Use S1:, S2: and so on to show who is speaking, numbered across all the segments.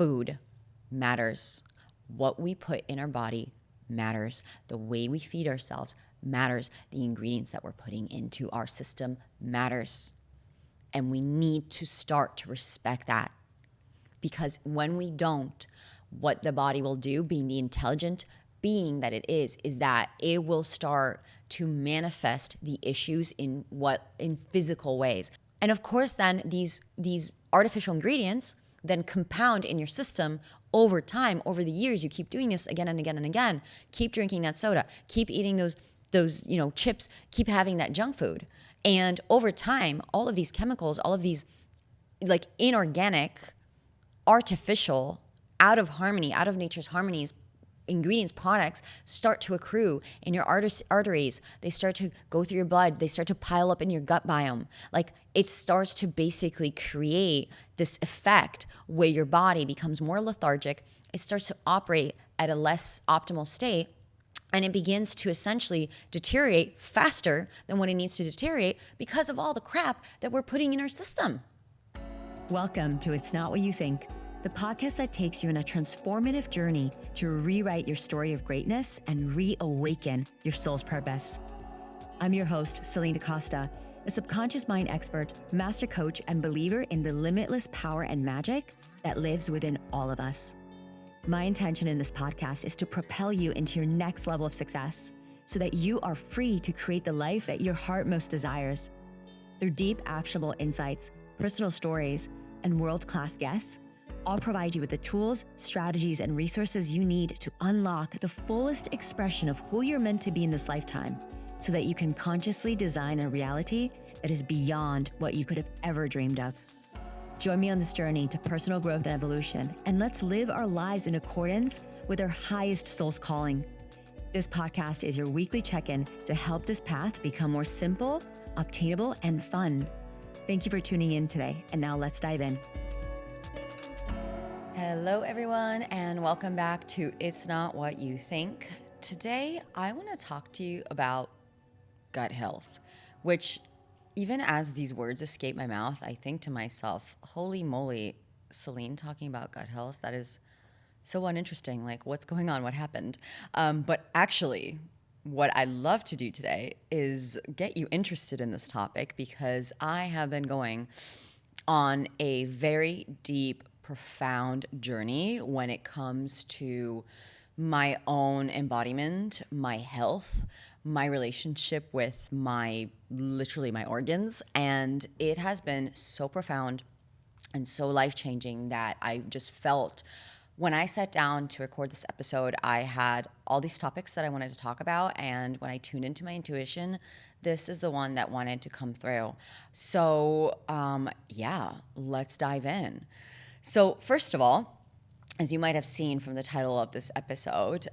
S1: food matters. What we put in our body matters. The way we feed ourselves matters. The ingredients that we're putting into our system matters. And we need to start to respect that. Because when we don't, what the body will do, being the intelligent being that it is that it will start to manifest the issues in physical ways. And of course, then these artificial ingredients then compound in your system over time, over the years. You keep doing this again and again and again. Keep drinking that soda. Keep eating those chips. Keep having that junk food. And over time, all of these chemicals, all of these like inorganic, artificial, out of harmony, out of nature's harmonies, ingredients, products start to accrue in your arteries. They start to go through your blood. They start to pile up in your gut biome. Like it starts to basically create this effect where your body becomes more lethargic. It starts to operate at a less optimal state. And it begins to essentially deteriorate faster than what it needs to deteriorate because of all the crap that we're putting in our system.
S2: Welcome to It's Not What You Think, the podcast that takes you on a transformative journey to rewrite your story of greatness and reawaken your soul's purpose. I'm your host, Celine DaCosta, a subconscious mind expert, master coach, and believer in the limitless power and magic that lives within all of us. My intention in this podcast is to propel you into your next level of success so that you are free to create the life that your heart most desires. Through deep, actionable insights, personal stories, and world-class guests, I'll provide you with the tools, strategies, and resources you need to unlock the fullest expression of who you're meant to be in this lifetime so that you can consciously design a reality that is beyond what you could have ever dreamed of. Join me on this journey to personal growth and evolution, and let's live our lives in accordance with our highest soul's calling. This podcast is your weekly check-in to help this path become more simple, obtainable, and fun. Thank you for tuning in today, and now let's dive in.
S1: Hello, everyone, and welcome back to It's Not What You Think. Today, I want to talk to you about gut health, which even as these words escape my mouth, I think to myself, holy moly, Celine talking about gut health, that is so uninteresting. Like, what's going on? What happened? But actually, what I'd love to do today is get you interested in this topic because I have been going on a very deep, profound journey when it comes to my own embodiment, my health, my relationship with literally my organs. And it has been so profound and so life-changing that I just felt when I sat down to record this episode, I had all these topics that I wanted to talk about. And when I tuned into my intuition, this is the one that wanted to come through. So let's dive in. So first of all, as you might have seen from the title of this episode,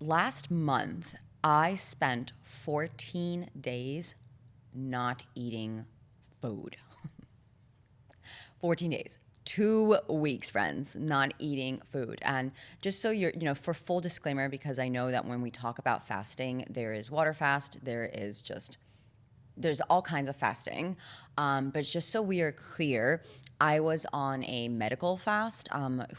S1: last month, I spent 14 days not eating food. 14 days. 2 weeks, friends, not eating food. And just so for full disclaimer, because I know that when we talk about fasting, there is water fast, there's all kinds of fasting. But just so we are clear, I was on a medical fast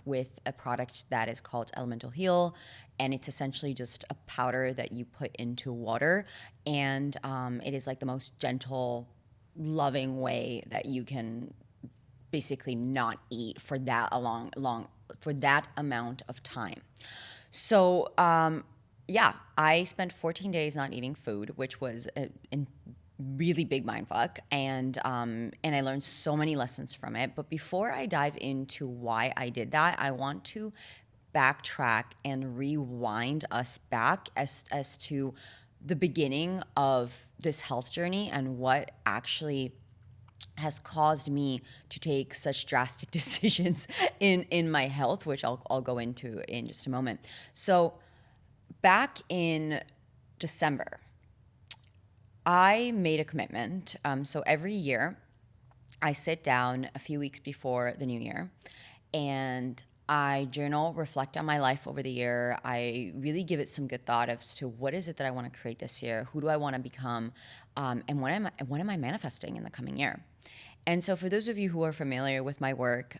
S1: with a product that is called Elemental Heal. And it's essentially just a powder that you put into water. And it is like the most gentle, loving way that you can basically not eat for that for that amount of time. So I spent 14 days not eating food, which was a really big mindfuck, and I learned so many lessons from it. But before I dive into why I did that, I want to backtrack and rewind us back as to the beginning of this health journey and what actually has caused me to take such drastic decisions in my health, which I'll go into in just a moment. So back in December, I made a commitment. So every year I sit down a few weeks before the new year and I journal, reflect on my life over the year. I really give it some good thought as to what is it that I want to create this year? Who do I want to become? And what am I manifesting in the coming year? And so for those of you who are familiar with my work,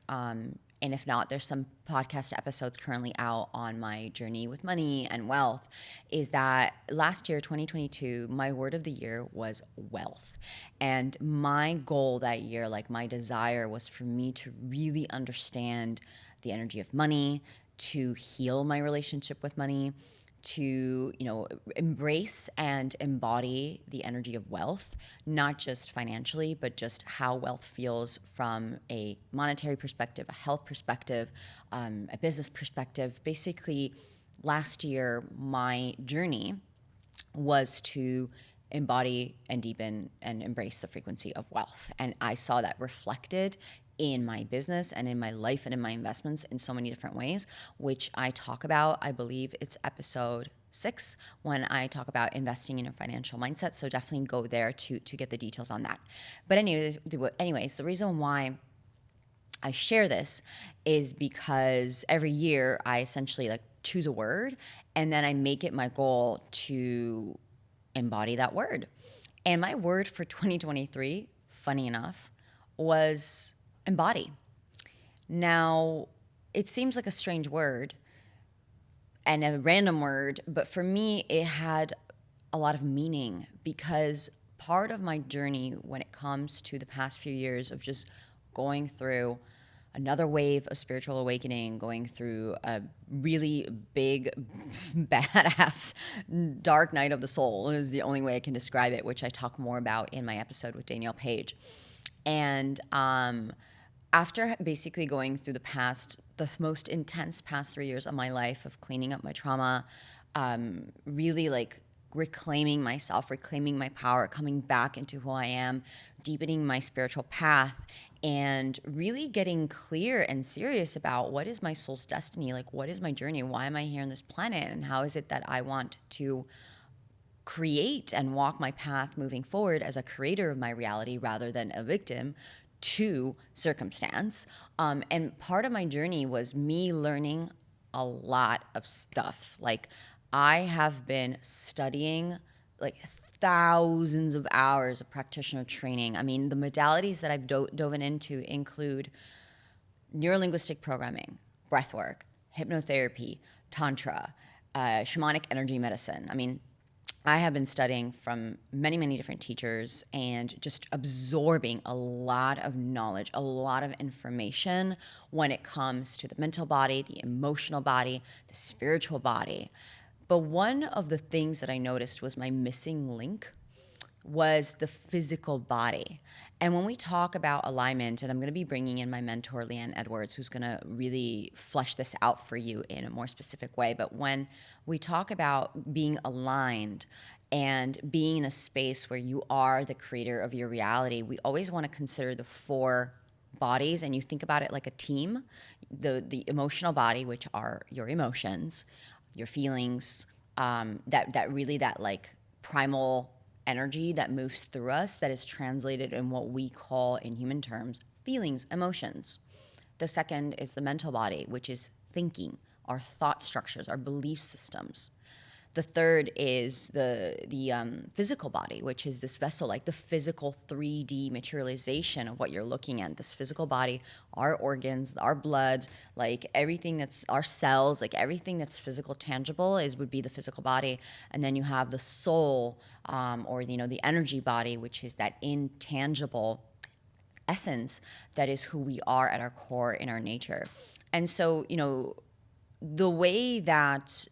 S1: And if not, there's some podcast episodes currently out on my journey with money and wealth, is that last year, 2022, my word of the year was wealth. And my goal that year, like my desire, was for me to really understand the energy of money, to heal my relationship with money, to embrace and embody the energy of wealth, not just financially, but just how wealth feels from a monetary perspective, a health perspective, a business perspective. Basically, last year my journey was to embody and deepen and embrace the frequency of wealth. And I saw that reflected in my business and in my life and in my investments in so many different ways, which I talk about. I believe it's episode 6 when I talk about investing in a financial mindset. So definitely go there to get the details on that. But anyways, the reason why I share this is because every year I essentially like choose a word and then I make it my goal to embody that word. And my word for 2023, funny enough, was embody. Now, it seems like a strange word and a random word, but for me, it had a lot of meaning because part of my journey when it comes to the past few years of just going through another wave of spiritual awakening, going through a really big, badass, dark night of the soul is the only way I can describe it, which I talk more about in my episode with Danielle Page. And after basically going through the most intense past 3 years of my life of cleaning up my trauma, really like reclaiming myself, reclaiming my power, coming back into who I am, deepening my spiritual path, and really getting clear and serious about what is my soul's destiny, like what is my journey, why am I here on this planet, and how is it that I want to create and walk my path moving forward as a creator of my reality rather than a victim to circumstance. And part of my journey was me learning a lot of stuff. Like I have been studying like thousands of hours of practitioner training. I mean, the modalities that I've dove into include neurolinguistic programming, breathwork, hypnotherapy, tantra, shamanic energy medicine. I mean, I have been studying from many, many different teachers and just absorbing a lot of knowledge, a lot of information when it comes to the mental body, the emotional body, the spiritual body. But one of the things that I noticed was my missing link was the physical body. And when we talk about alignment, and I'm going to be bringing in my mentor, Leanne Edwards, who's going to really flesh this out for you in a more specific way. But when we talk about being aligned and being in a space where you are the creator of your reality, we always want to consider the 4 bodies, and you think about it like a team. The emotional body, which are your emotions, your feelings, that like primal energy that moves through us, that is translated in what we call in human terms feelings, emotions. The second is the mental body, which is thinking, our thought structures, our belief systems. The third is the physical body, which is this vessel, like the physical 3D materialization of what you're looking at. This physical body, our organs, our blood, like everything that's our cells, like everything that's physical, tangible would be the physical body. And then you have the soul, or the energy body, which is that intangible essence that is who we are at our core in our nature. And so, the way that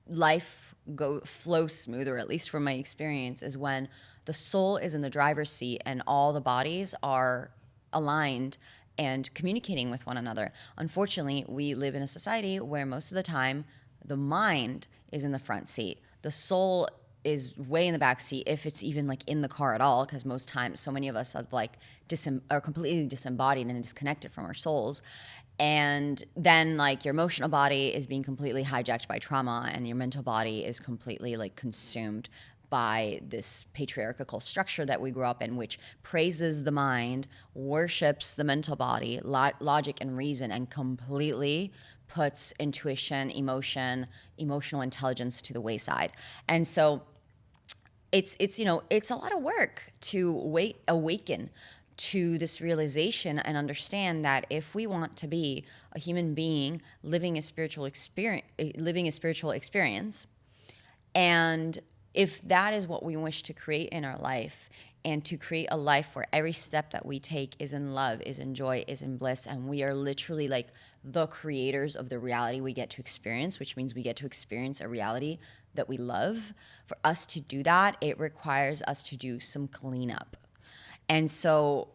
S1: life flows smoother, at least from my experience, is when the soul is in the driver's seat and all the bodies are aligned and communicating with one another. Unfortunately, we live in a society where most of the time the mind is in the front seat. The soul is way in the back seat, if it's even like in the car at all, because most times so many of us have like are completely disembodied and disconnected from our souls. And then like your emotional body is being completely hijacked by trauma, and your mental body is completely like consumed by this patriarchal structure that we grew up in, which praises the mind, worships the mental body, logic and reason, and completely puts intuition, emotional intelligence to the wayside. And so it's a lot of work to awaken to this realization and understand that if we want to be a human being living a spiritual experience, and if that is what we wish to create in our life, and to create a life where every step that we take is in love, is in joy, is in bliss, and we are literally like the creators of the reality we get to experience, which means we get to experience a reality that we love. For us to do that, it requires us to do some cleanup. And so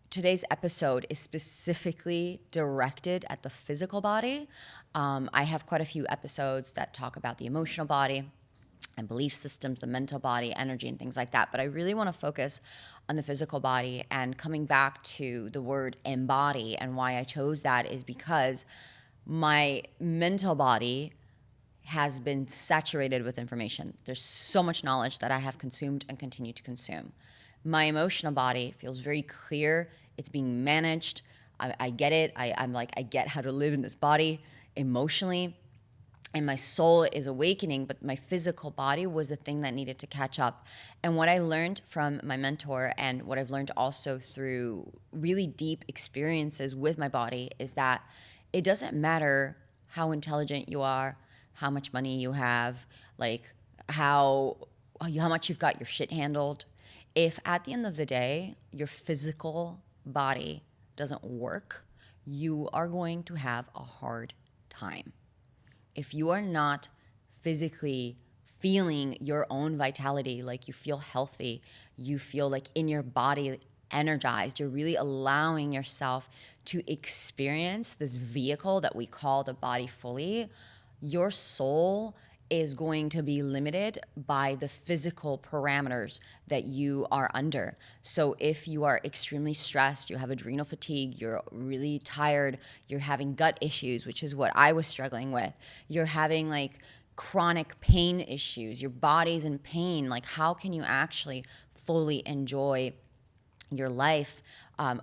S1: today's episode is specifically directed at the physical body. I have quite a few episodes that talk about the emotional body and belief systems, the mental body, energy, and things like that. But I really want to focus on the physical body, and coming back to the word embody. And why I chose that is because my mental body has been saturated with information. There's so much knowledge that I have consumed and continue to consume. My emotional body feels very clear. It's being managed. I get it. I'm like, I get how to live in this body emotionally. And my soul is awakening, but my physical body was the thing that needed to catch up. And what I learned from my mentor, and what I've learned also through really deep experiences with my body, is that it doesn't matter how intelligent you are, how much money you have, like how much you've got your shit handled. If at the end of the day, your physical body doesn't work, you are going to have a hard time. If you are not physically feeling your own vitality, like you feel healthy, you feel like in your body energized, you're really allowing yourself to experience this vehicle that we call the body fully, your soul is going to be limited by the physical parameters that you are under. So if you are extremely stressed, you have adrenal fatigue, you're really tired, you're having gut issues, which is what I was struggling with, you're having like chronic pain issues, your body's in pain, like how can you actually fully enjoy your life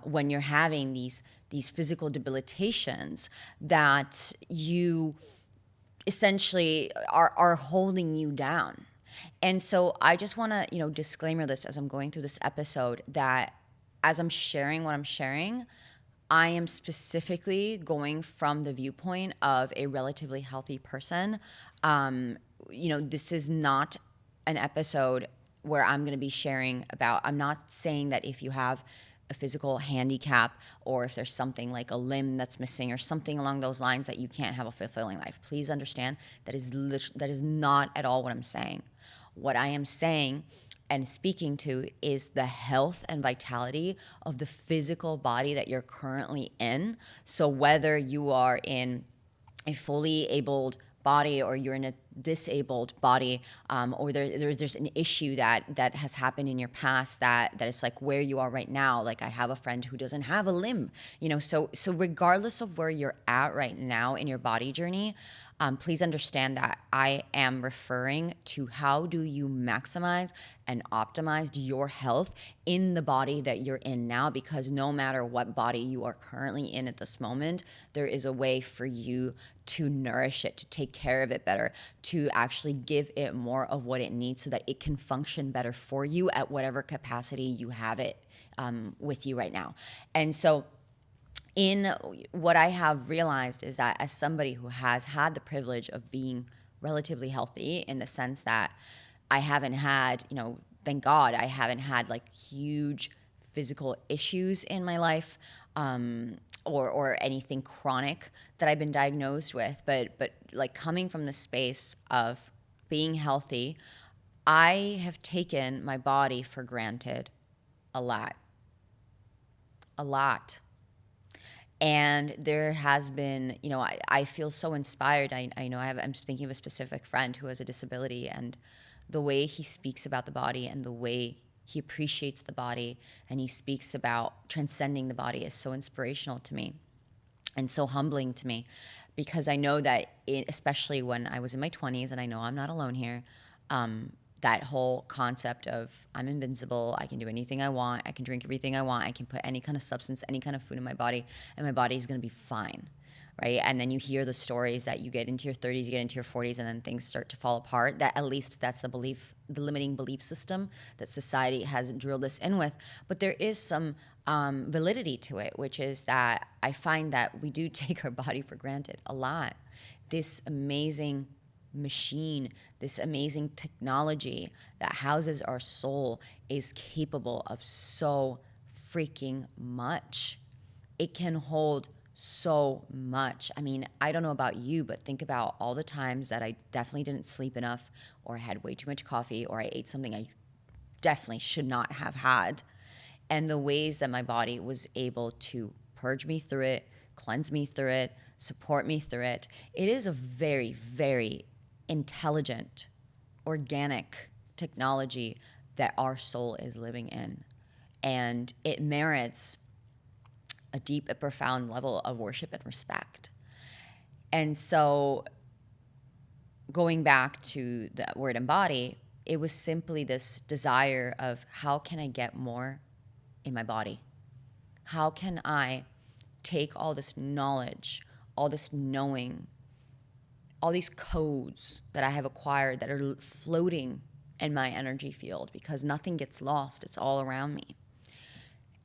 S1: when you're having these physical debilitations that you essentially are holding you down? And so I just want to, disclaimer this as I'm going through this episode, that as I'm sharing what I'm sharing, I am specifically going from the viewpoint of a relatively healthy person. This is not an episode where I'm going to be sharing about, I'm not saying that if you have a physical handicap, or if there's something like a limb that's missing or something along those lines, that you can't have a fulfilling life. Please understand that is not at all what I'm saying. What I am saying and speaking to is the health and vitality of the physical body that you're currently in. So whether you are in a fully abled body, or you're in a disabled body, or there's an issue that has happened in your past that it's like where you are right now. Like I have a friend who doesn't have a limb, so regardless of where you're at right now in your body journey, please understand that I am referring to how do you maximize and optimize your health in the body that you're in now, because no matter what body you are currently in at this moment, there is a way for you to nourish it, to take care of it better, to actually give it more of what it needs so that it can function better for you at whatever capacity you have it with you right now. And so in what I have realized is that as somebody who has had the privilege of being relatively healthy, in the sense that I haven't had, thank God, I haven't had like huge physical issues in my life, or anything chronic that I've been diagnosed with. But like coming from the space of being healthy, I have taken my body for granted a lot. And there has been, I feel so inspired. I know I'm thinking of a specific friend who has a disability, and the way he speaks about the body and the way he appreciates the body and he speaks about transcending the body is so inspirational to me and so humbling to me, because I know that especially when I was in my 20s, and I know I'm not alone here, that whole concept of I'm invincible, I can do anything I want, I can drink everything I want, I can put any kind of substance, any kind of food in my body, and my body is going to be fine. right? And then you hear the stories that you get into your 30s, you get into your 40s, and then things start to fall apart. That at least that's the belief, the limiting belief system that society has drilled us in with. But there is some validity to it, which is that I find that we do take our body for granted a lot. This amazing machine, this amazing technology that houses our soul is capable of so freaking much. It can hold so much. I mean, I don't know about you, but think about all the times that I definitely didn't sleep enough, or I had way too much coffee, or I ate something I definitely should not have had, and the ways that my body was able to purge me through it, cleanse me through it, support me through it. It is a very, very intelligent, organic technology that our soul is living in. And it merits a deep and profound level of worship and respect. And so, going back to the word embody, it was simply this desire of how can I get more in my body? How can I take all this knowledge, all this knowing, all these codes that I have acquired that are floating in my energy field, because nothing gets lost, it's all around me,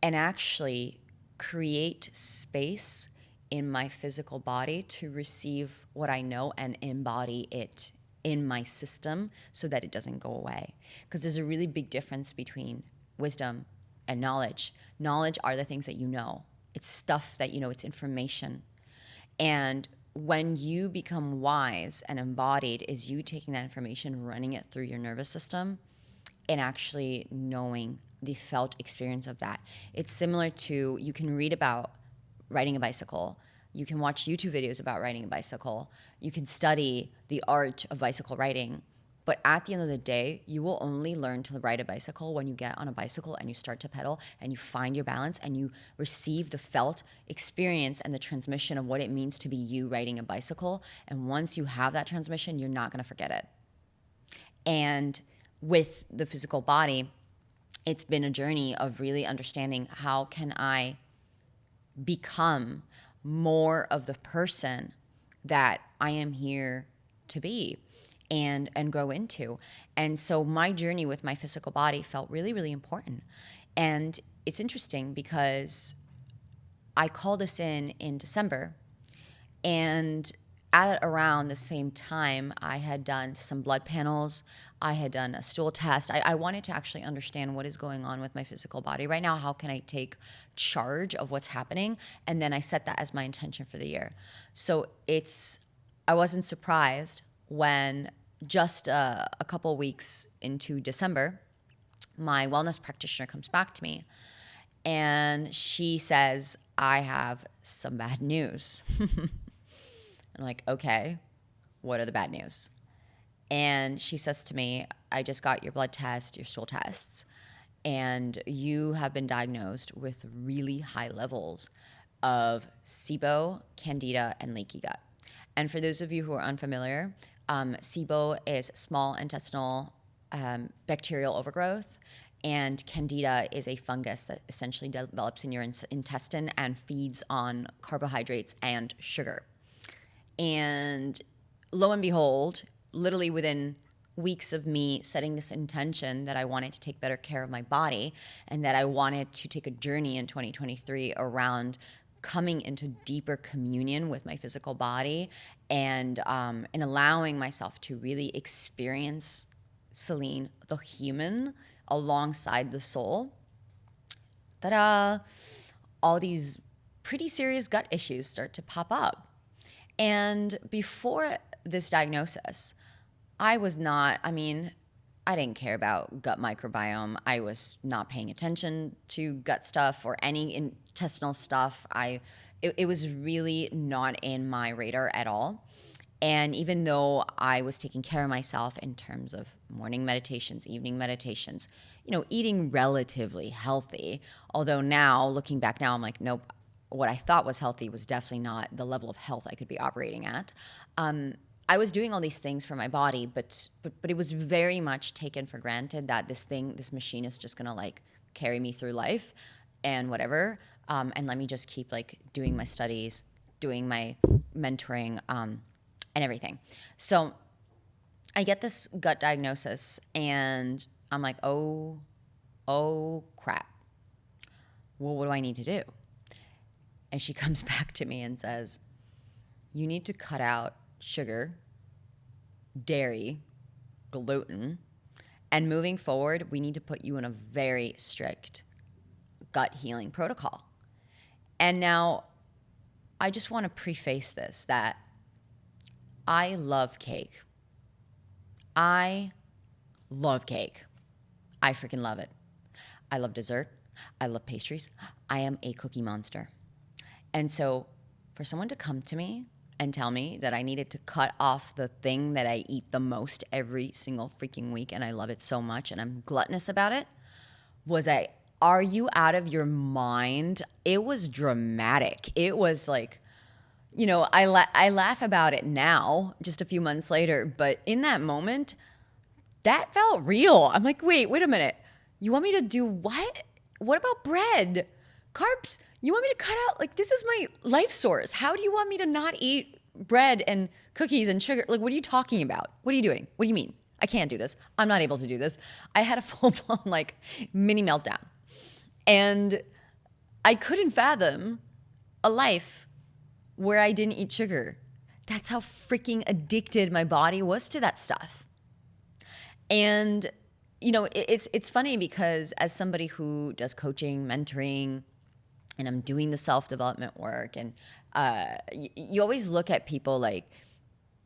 S1: and actually create space in my physical body to receive what I know and embody it in my system so that it doesn't go away. Because there's a really big difference between wisdom and knowledge. Knowledge are the things that you know. It's stuff that you know, it's information. And when you become wise and embodied is you taking that information, running it through your nervous system, and actually knowing the felt experience of that. It's similar to, you can read about riding a bicycle. You can watch YouTube videos about riding a bicycle. You can study the art of bicycle riding. But at the end of the day, you will only learn to ride a bicycle when you get on a bicycle and you start to pedal and you find your balance and you receive the felt experience and the transmission of what it means to be you riding a bicycle. And once you have that transmission, you're not going to forget it. And with the physical body, it's been a journey of really understanding how can I become more of the person that I am here to be and grow into. And so my journey with my physical body felt really, really important. And it's interesting because I called this in December, and at around the same time, I had done some blood panels. I had done a stool test. I wanted to actually understand what is going on with my physical body right now. How can I take charge of what's happening? And then I set that as my intention for the year. So I wasn't surprised when just a couple weeks into December, my wellness practitioner comes back to me and she says, I have some bad news. I'm like, okay, what are the bad news? And she says to me, I just got your blood test, your stool tests, and you have been diagnosed with really high levels of SIBO, Candida, and leaky gut. And for those of you who are unfamiliar, SIBO is small intestinal bacterial overgrowth, and Candida is a fungus that essentially develops in your intestine and feeds on carbohydrates and sugar. And lo and behold, literally within weeks of me setting this intention that I wanted to take better care of my body and that I wanted to take a journey in 2023 around coming into deeper communion with my physical body and allowing myself to really experience Celine, the human, alongside the soul, that all these pretty serious gut issues start to pop up. And before this diagnosis, I didn't care about gut microbiome. I was not paying attention to gut stuff or any intestinal stuff. It was really not in my radar at all. And even though I was taking care of myself in terms of morning meditations, evening meditations, eating relatively healthy, although now, looking back now, I'm like, nope, what I thought was healthy was definitely not the level of health I could be operating at. I was doing all these things for my body, but it was very much taken for granted that this machine is just gonna like carry me through life and whatever, and let me just keep like doing my studies, doing my mentoring and everything. So I get this gut diagnosis and I'm like, oh crap. Well, what do I need to do? And she comes back to me and says, you need to cut out sugar, dairy, gluten, and moving forward, we need to put you in a very strict gut healing protocol. And now I just want to preface this that I love cake. I love cake. I freaking love it. I love dessert. I love pastries. I am a cookie monster. And so for someone to come to me and tell me that I needed to cut off the thing that I eat the most every single freaking week, and I love it so much and I'm gluttonous about it, are you out of your mind? It was dramatic. It was like, I laugh about it now, just a few months later, but in that moment, that felt real. I'm like, wait a minute. You want me to do what? What about bread? Carbs? You want me to cut out? Like, this is my life source. How do you want me to not eat bread and cookies and sugar? Like, what are you talking about? What are you doing? What do you mean? I can't do this. I'm not able to do this. I had a full-blown, like, mini meltdown. And I couldn't fathom a life where I didn't eat sugar. That's how freaking addicted my body was to that stuff. And, it's funny because as somebody who does coaching, mentoring, and I'm doing the self-development work, and you always look at people like,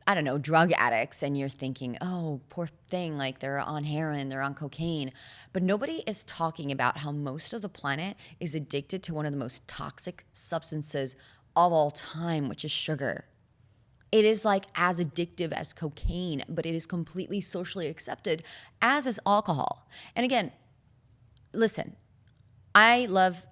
S1: I don't know, drug addicts, and you're thinking, oh, poor thing, like they're on heroin, they're on cocaine. But nobody is talking about how most of the planet is addicted to one of the most toxic substances of all time, which is sugar. It is like as addictive as cocaine, but it is completely socially accepted, as is alcohol. And again, listen, I love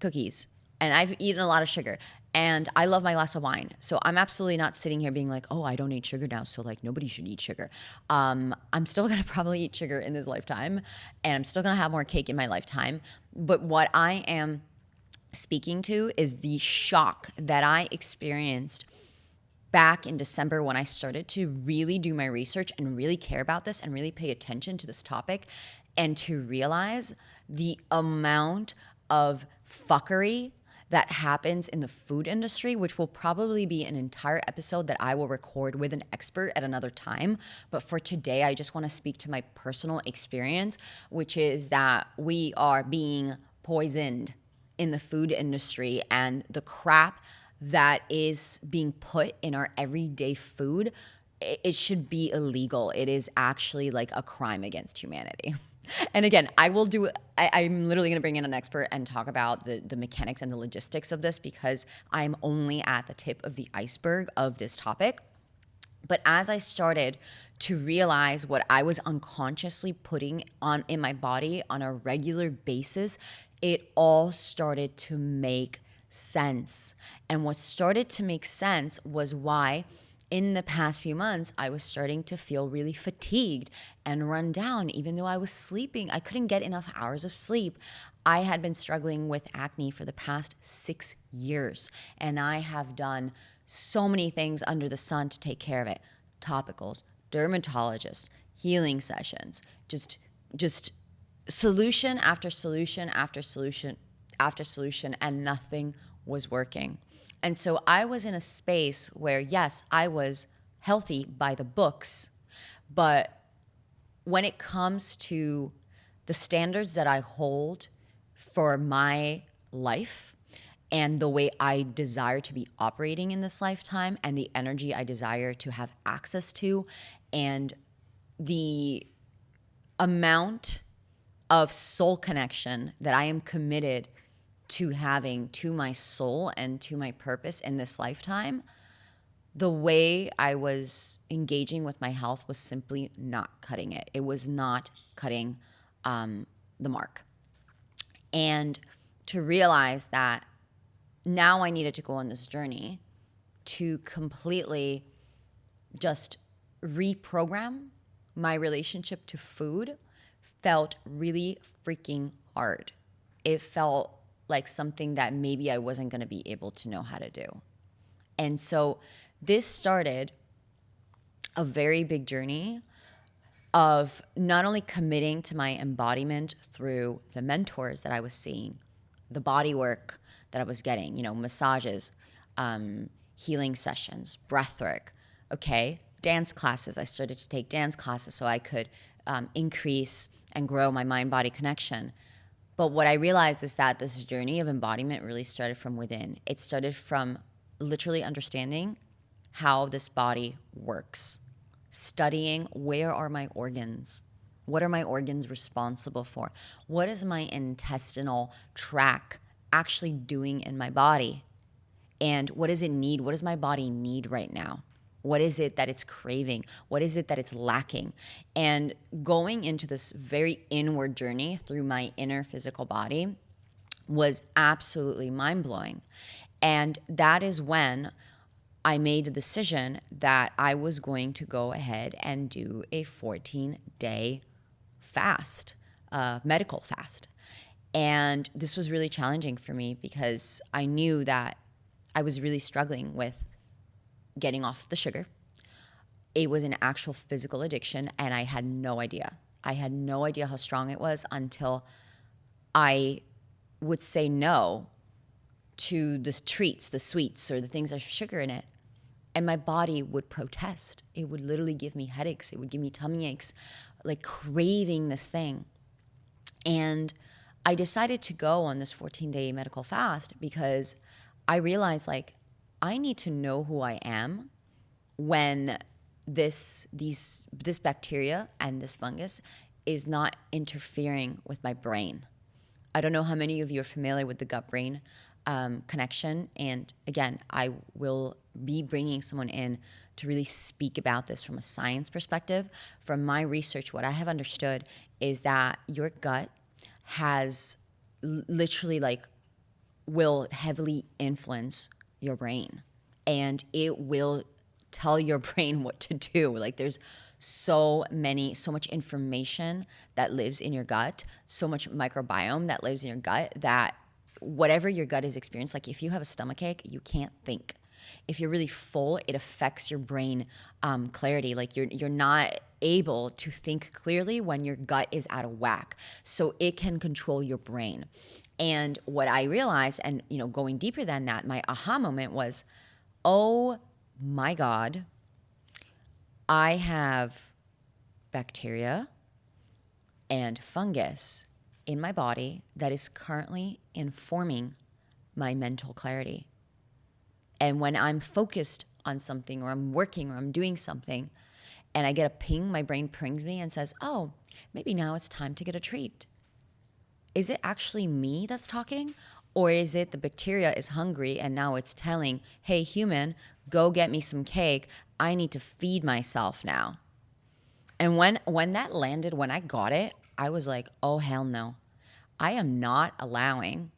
S1: cookies and I've eaten a lot of sugar and I love my glass of wine. So I'm absolutely not sitting here being like, oh, I don't eat sugar now, so like nobody should eat sugar. I'm still gonna probably eat sugar in this lifetime and I'm still gonna have more cake in my lifetime. But what I am speaking to is the shock that I experienced back in December when I started to really do my research and really care about this and really pay attention to this topic and to realize the amount of fuckery that happens in the food industry, which will probably be an entire episode that I will record with an expert at another time. But for today, I just want to speak to my personal experience, which is that we are being poisoned in the food industry and the crap that is being put in our everyday food, it should be illegal. It is actually like a crime against humanity. And again, I'm literally going to bring in an expert and talk about the mechanics and the logistics of this because I'm only at the tip of the iceberg of this topic. But as I started to realize what I was unconsciously putting on in my body on a regular basis, it all started to make sense. And what started to make sense was why in the past few months, I was starting to feel really fatigued and run down. Even though I was sleeping, I couldn't get enough hours of sleep. I had been struggling with acne for the past 6 years, and I have done so many things under the sun to take care of it. Topicals, dermatologists, healing sessions, just solution after solution after solution after solution, and nothing was working. And so I was in a space where, yes, I was healthy by the books, but when it comes to the standards that I hold for my life and the way I desire to be operating in this lifetime and the energy I desire to have access to and the amount of soul connection that I am committed to having to my soul and to my purpose in this lifetime, the way I was engaging with my health was simply not cutting it. It was not cutting the mark. And to realize that now I needed to go on this journey to completely just reprogram my relationship to food felt really freaking hard. It felt like something that maybe I wasn't going to be able to know how to do. And so this started a very big journey of not only committing to my embodiment through the mentors that I was seeing, the body work that I was getting, massages, healing sessions, breath work, okay, dance classes. I started to take dance classes so I could increase and grow my mind-body connection. But what I realized is that this journey of embodiment really started from within. It started from literally understanding how this body works, studying where are my organs, what are my organs responsible for, what is my intestinal tract actually doing in my body, and what does it need, what does my body need right now, what is it that it's craving, what is it that it's lacking. And going into this very inward journey through my inner physical body was absolutely mind-blowing. And that is when I made a decision that I was going to go ahead and do a 14-day fast, medical fast. And this was really challenging for me because I knew that I was really struggling with getting off the sugar. It was an actual physical addiction, and I had no idea. I had no idea how strong it was until I would say no to the treats, the sweets, or the things that have sugar in it. And my body would protest. It would literally give me headaches. It would give me tummy aches, like craving this thing. And I decided to go on this 14-day medical fast because I realized, like, I need to know who I am when this bacteria and this fungus is not interfering with my brain. I don't know how many of you are familiar with the gut-brain connection. And again, I will be bringing someone in to really speak about this from a science perspective. From my research, what I have understood is that your gut has literally will heavily influence your brain, and it will tell your brain what to do. Like, there's so much information that lives in your gut, so much microbiome that lives in your gut, that whatever your gut is experiencing, like if you have a stomachache, you can't think. If you're really full, it affects your brain clarity. Like you're not able to think clearly when your gut is out of whack. So it can control your brain. And what I realized, and going deeper than that, my aha moment was, oh my God, I have bacteria and fungus in my body that is currently informing my mental clarity. And when I'm focused on something, or I'm working, or I'm doing something, and I get a ping, my brain pings me and says, oh, maybe now it's time to get a treat. Is it actually me that's talking? Or is it the bacteria is hungry and now it's telling, hey, human, go get me some cake. I need to feed myself now. And when that landed, when I got it, I was like, oh, hell no. I am not allowing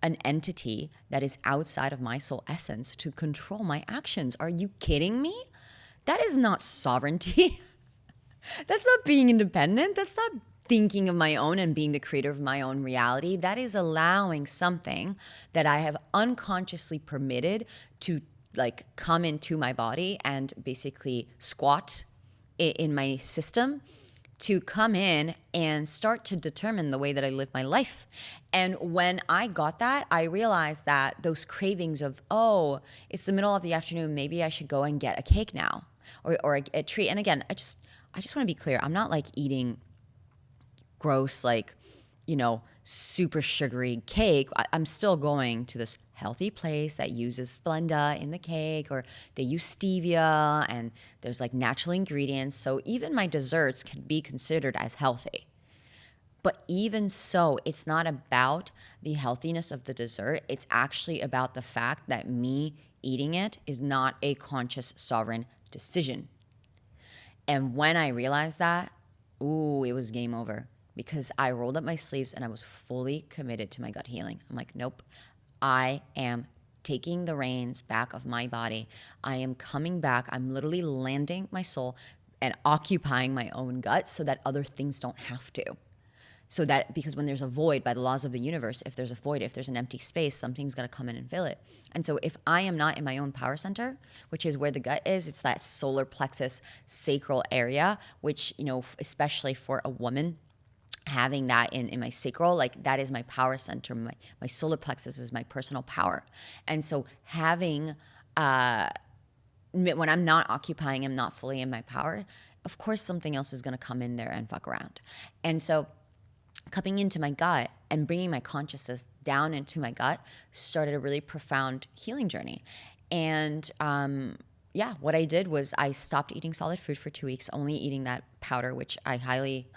S1: an entity that is outside of my soul essence to control my actions. Are you kidding me? That is not sovereignty. That's not being independent. That's not thinking of my own and being the creator of my own reality. That is allowing something that I have unconsciously permitted to come into my body and basically squat in my system, to come in and start to determine the way that I live my life. And when I got that, I realized that those cravings of, oh, it's the middle of the afternoon, maybe I should go and get a cake now, or a treat. And again, I just want to be clear. I'm not eating gross, super sugary cake. I'm still going to this healthy place that uses Splenda in the cake, or they use stevia, and there's natural ingredients. So even my desserts can be considered as healthy. But even so, it's not about the healthiness of the dessert. It's actually about the fact that me eating it is not a conscious, sovereign decision. And when I realized that, ooh, it was game over. Because I rolled up my sleeves and I was fully committed to my gut healing. I'm like, nope, I am taking the reins back of my body. I am coming back. I'm literally landing my soul and occupying my own gut so that other things don't have to. So that, because when there's a void, by the laws of the universe, if there's a void, if there's an empty space, something's got to come in and fill it. And so if I am not in my own power center, which is where the gut is, it's that solar plexus sacral area, which, especially for a woman, having that in my sacral, like that is my power center. My solar plexus is my personal power. And so having, when I'm not occupying, I'm not fully in my power, of course something else is going to come in there and fuck around. And so coming into my gut and bringing my consciousness down into my gut started a really profound healing journey. And what I did was I stopped eating solid food for 2 weeks, only eating that powder, which I highly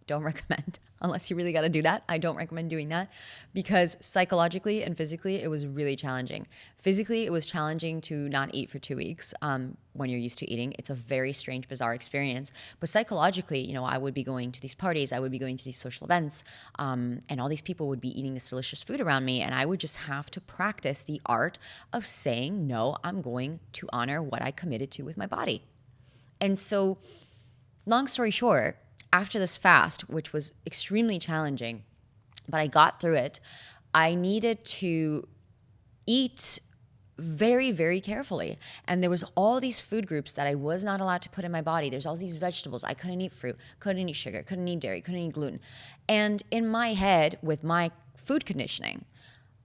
S1: don't recommend unless you really got to do that. I don't recommend doing that because psychologically and physically, it was really challenging. Physically, it was challenging to not eat for 2 weeks when you're used to eating. It's a very strange, bizarre experience. But psychologically, I would be going to these parties, I would be going to these social events, and all these people would be eating this delicious food around me. And I would just have to practice the art of saying, no, I'm going to honor what I committed to with my body. And so, long story short, after this fast, which was extremely challenging, but I got through it, I needed to eat very, very carefully. And there was all these food groups that I was not allowed to put in my body. There's all these vegetables. I couldn't eat fruit, couldn't eat sugar, couldn't eat dairy, couldn't eat gluten. And in my head, with my food conditioning,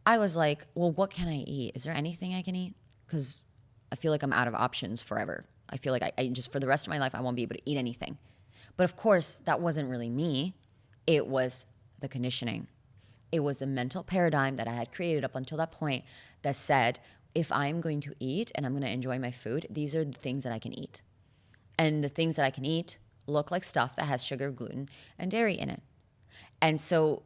S1: I was like, well, what can I eat? Is there anything I can eat? Because I feel like I'm out of options forever. I feel like I just, for the rest of my life, I won't be able to eat anything. But of course, that wasn't really me. It was the conditioning. It was the mental paradigm that I had created up until that point that said, if I'm going to eat and I'm going to enjoy my food, these are the things that I can eat. And the things that I can eat look like stuff that has sugar, gluten, and dairy in it. And so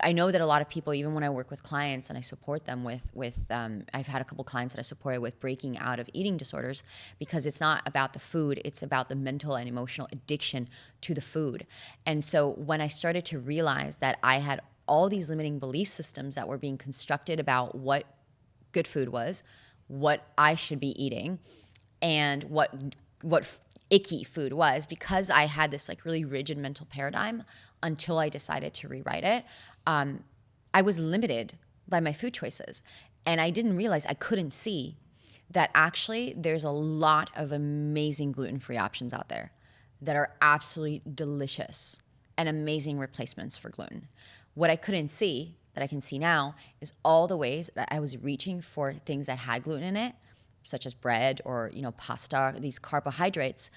S1: I know that a lot of people, even when I work with clients and I support them with I've had a couple clients that I supported with breaking out of eating disorders, because it's not about the food, it's about the mental and emotional addiction to the food. And so when I started to realize that I had all these limiting belief systems that were being constructed about what good food was, what I should be eating, and what icky food was, because I had this like really rigid mental paradigm until I decided to rewrite it, I was limited by my food choices. And I didn't realize, I couldn't see that actually there's a lot of amazing gluten-free options out there that are absolutely delicious and amazing replacements for gluten. What I couldn't see, that I can see now, is all the ways that I was reaching for things that had gluten in it, such as bread or, pasta, these carbohydrates.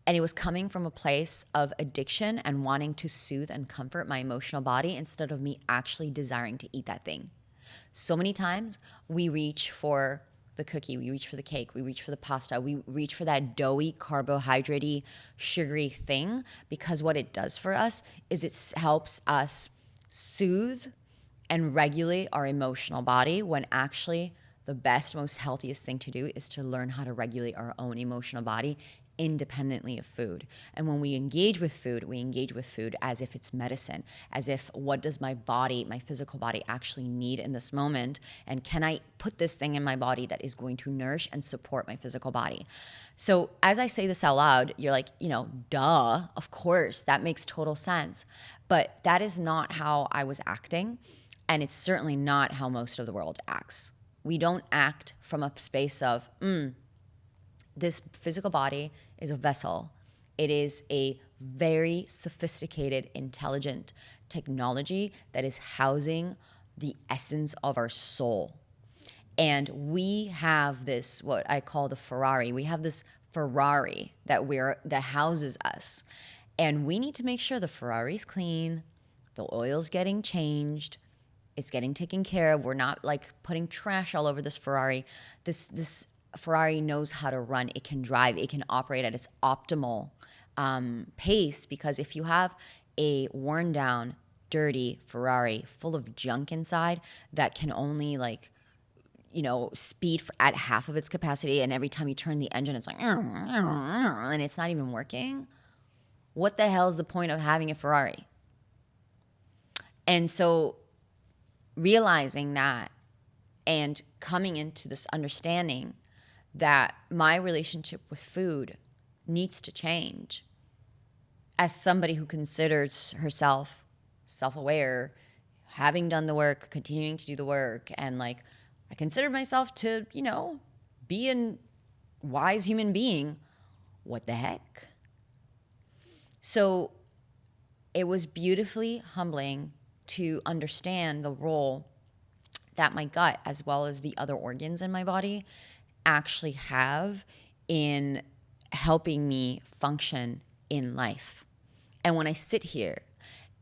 S1: And it was coming from a place of addiction and wanting to soothe and comfort my emotional body instead of me actually desiring to eat that thing. So many times we reach for the cookie, we reach for the cake, we reach for the pasta, we reach for that doughy, carbohydrate-y, sugary thing, because what it does for us is it helps us soothe and regulate our emotional body, when actually the best, most healthiest thing to do is to learn how to regulate our own emotional body independently of food. And when we engage with food as if it's medicine, as if, what does my body, my physical body, actually need in this moment? And can I put this thing in my body that is going to nourish and support my physical body? So as I say this out loud, you're like, duh, of course, that makes total sense. But that is not how I was acting. And it's certainly not how most of the world acts. We don't act from a space of, this physical body is a vessel. It is a very sophisticated, intelligent technology that is housing the essence of our soul. And we have this, what I call the Ferrari. We have this Ferrari that houses us. And we need to make sure the Ferrari's clean, the oil's getting changed, it's getting taken care of. We're not like putting trash all over this Ferrari. This Ferrari knows how to run. It can drive. It can operate at its optimal pace, because if you have a worn down, dirty Ferrari full of junk inside that can only speed at half of its capacity, and every time you turn the engine, it's like, and it's not even working, what the hell is the point of having a Ferrari? And so realizing that and coming into this understanding that my relationship with food needs to change, as somebody who considers herself self-aware, having done the work, continuing to do the work. And like, I considered myself to, be a wise human being. What the heck? So it was beautifully humbling to understand the role that my gut, as well as the other organs in my body, actually have in helping me function in life. And when I sit here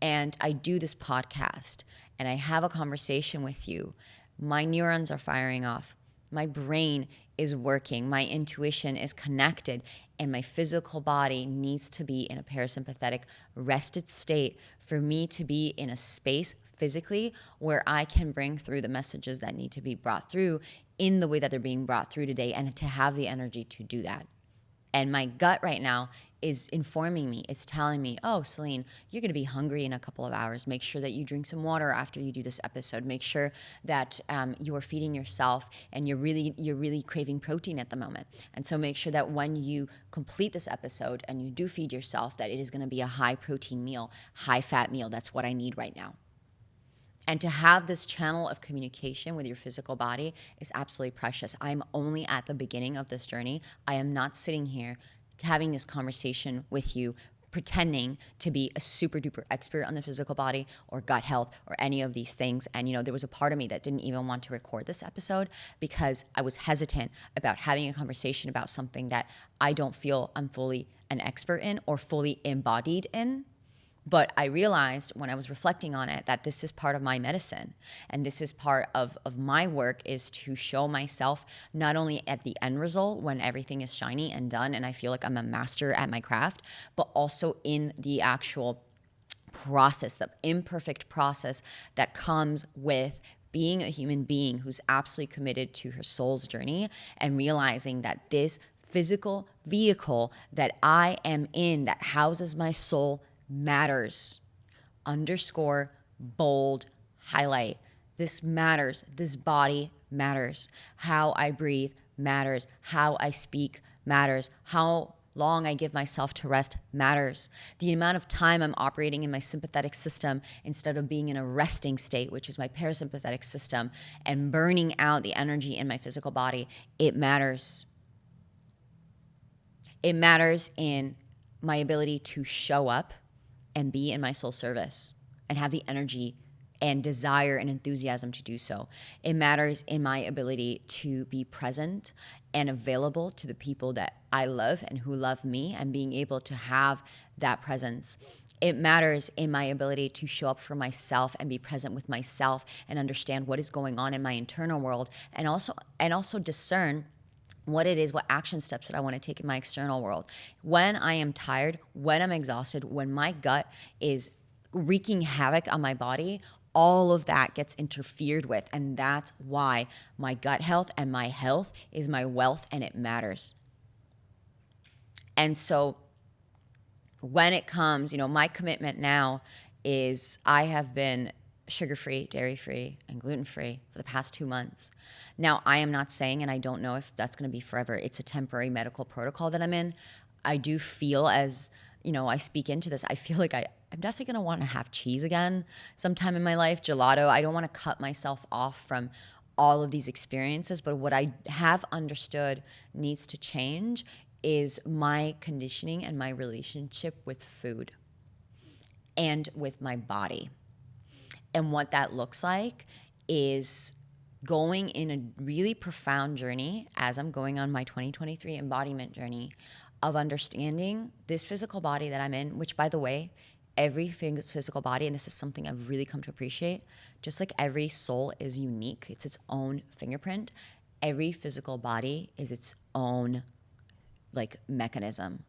S1: and I do this podcast and I have a conversation with you, my neurons are firing off. My brain is working. My intuition is connected. And my physical body needs to be in a parasympathetic, rested state for me to be in a space physically where I can bring through the messages that need to be brought through in the way that they're being brought through today, and to have the energy to do that. And my gut right now is informing me. It's telling me, oh, Celine, you're going to be hungry in a couple of hours. Make sure that you drink some water after you do this episode. Make sure that you are feeding yourself, and you're really craving protein at the moment. And so make sure that when you complete this episode and you do feed yourself, that it is going to be a high protein meal, high fat meal. That's what I need right now. And to have this channel of communication with your physical body is absolutely precious. I'm only at the beginning of this journey. I am not sitting here having this conversation with you pretending to be a super duper expert on the physical body or gut health or any of these things. And, there was a part of me that didn't even want to record this episode because I was hesitant about having a conversation about something that I don't feel I'm fully an expert in or fully embodied in. But I realized when I was reflecting on it that this is part of my medicine, and this is part of my work, is to show myself not only at the end result when everything is shiny and done and I feel like I'm a master at my craft, but also in the actual process, the imperfect process that comes with being a human being who's absolutely committed to her soul's journey, and realizing that this physical vehicle that I am in that houses my soul matters. Underscore, bold, highlight. This matters. This body matters. How I breathe matters. How I speak matters. How long I give myself to rest matters. The amount of time I'm operating in my sympathetic system instead of being in a resting state, which is my parasympathetic system, and burning out the energy in my physical body, it matters. It matters in my ability to show up and be in my soul service and have the energy and desire and enthusiasm to do so. It matters in my ability to be present and available to the people that I love and who love me, and being able to have that presence. It matters in my ability to show up for myself and be present with myself and understand what is going on in my internal world, and also discern what it is, what action steps that I want to take in my external world. When I am tired, when I'm exhausted, when my gut is wreaking havoc on my body, all of that gets interfered with. And that's why my gut health and my health is my wealth, and it matters. And so when it comes, my commitment now is I have been sugar-free, dairy-free, and gluten-free for the past 2 months. Now, I am not saying, and I don't know if that's going to be forever, it's a temporary medical protocol that I'm in. I do feel as, I speak into this, I feel like I'm definitely going to want to have cheese again sometime in my life, gelato. I don't want to cut myself off from all of these experiences, but what I have understood needs to change is my conditioning and my relationship with food and with my body. And what that looks like is going in a really profound journey, as I'm going on my 2023 embodiment journey, of understanding this physical body that I'm in, which, by the way, every physical body, and this is something I've really come to appreciate, just like every soul is unique, it's its own fingerprint, every physical body is its own mechanism.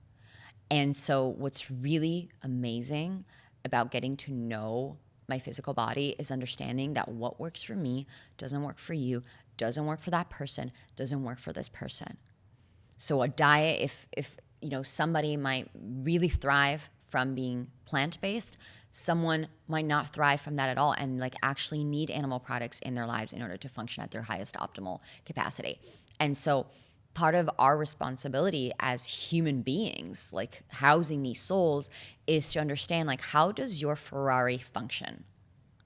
S1: And so what's really amazing about getting to know my physical body is understanding that what works for me doesn't work for you, doesn't work for that person, doesn't work for this person. So a diet, if somebody might really thrive from being plant-based, someone might not thrive from that at all, and actually need animal products in their lives in order to function at their highest optimal capacity. And so part of our responsibility as human beings, like housing these souls, is to understand, like, how does your Ferrari function?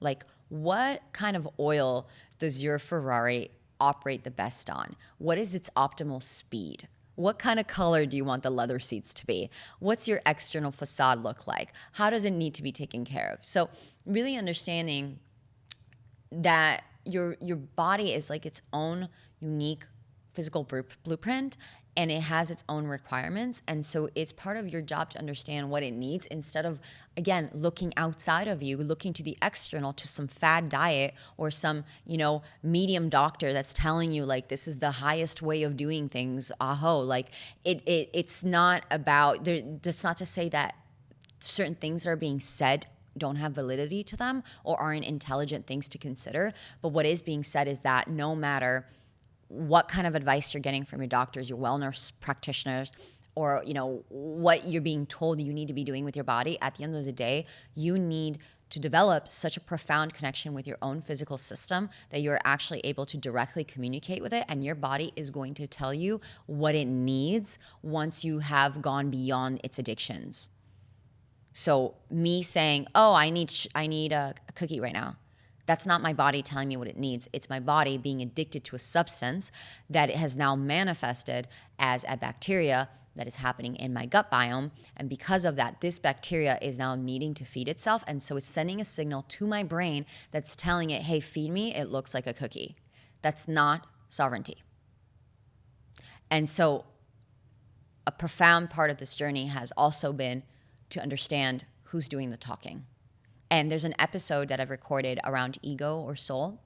S1: Like, what kind of oil does your Ferrari operate the best on? What is its optimal speed? What kind of color do you want the leather seats to be? What's your external facade look like? How does it need to be taken care of? So really understanding that your body is like its own unique physical blueprint, and it has its own requirements. And so it's part of your job to understand what it needs, instead of, again, looking outside of you, looking to the external, to some fad diet or some, medium doctor that's telling you, like, this is the highest way of doing things. Like it's not about, that's not to say that certain things that are being said don't have validity to them or aren't intelligent things to consider. But what is being said is that no matter what kind of advice you're getting from your doctors, your wellness practitioners, or what you're being told you need to be doing with your body, at the end of the day, you need to develop such a profound connection with your own physical system that you're actually able to directly communicate with it, and your body is going to tell you what it needs once you have gone beyond its addictions. So me saying, "Oh, I need a cookie right now," that's not my body telling me what it needs. It's my body being addicted to a substance that it has now manifested as a bacteria that is happening in my gut biome. And because of that, this bacteria is now needing to feed itself. And so it's sending a signal to my brain that's telling it, "Hey, feed me. It looks like a cookie." That's not sovereignty. And so a profound part of this journey has also been to understand who's doing the talking. And there's an episode that I've recorded around ego or soul,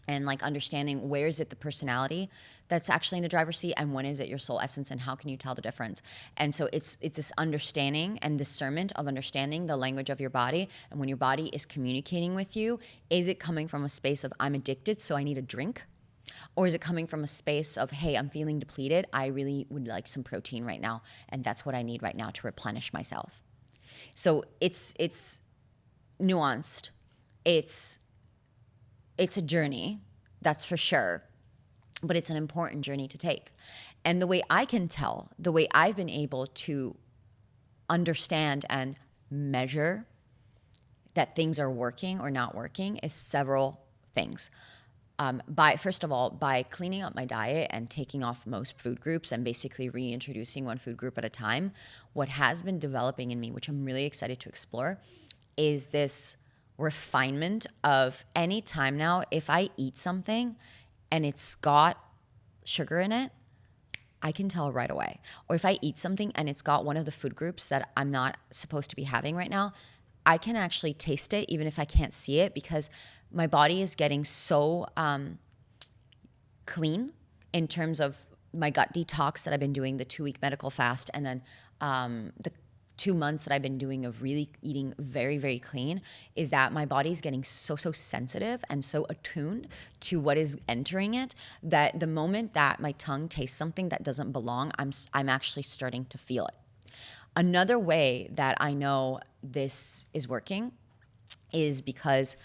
S1: and like understanding, where is it the personality that's actually in the driver's seat, and when is it your soul essence, and how can you tell the difference? And so it's this understanding and discernment of understanding the language of your body. And when your body is communicating with you, is it coming from a space of, I'm addicted, so I need a drink? Or is it coming from a space of, hey, I'm feeling depleted, I really would like some protein right now, and that's what I need right now to replenish myself? So it's nuanced. It's a journey, that's for sure, but it's an important journey to take. And the way I can tell, the way I've been able to understand and measure that things are working or not working is several things. First of all, by cleaning up my diet and taking off most food groups and basically reintroducing one food group at a time, what has been developing in me, which I'm really excited to explore, is this refinement of, any time now, if I eat something and it's got sugar in it, I can tell right away. Or if I eat something and it's got one of the food groups that I'm not supposed to be having right now, I can actually taste it even if I can't see it, because my body is getting so clean in terms of my gut detox that I've been doing, the 2-week medical fast, and then the 2 months that I've been doing of really eating very, very clean, is that my body's getting so sensitive and so attuned to what is entering it, that the moment that my tongue tastes something that doesn't belong, I'm actually starting to feel it. Another way that I know this is working is because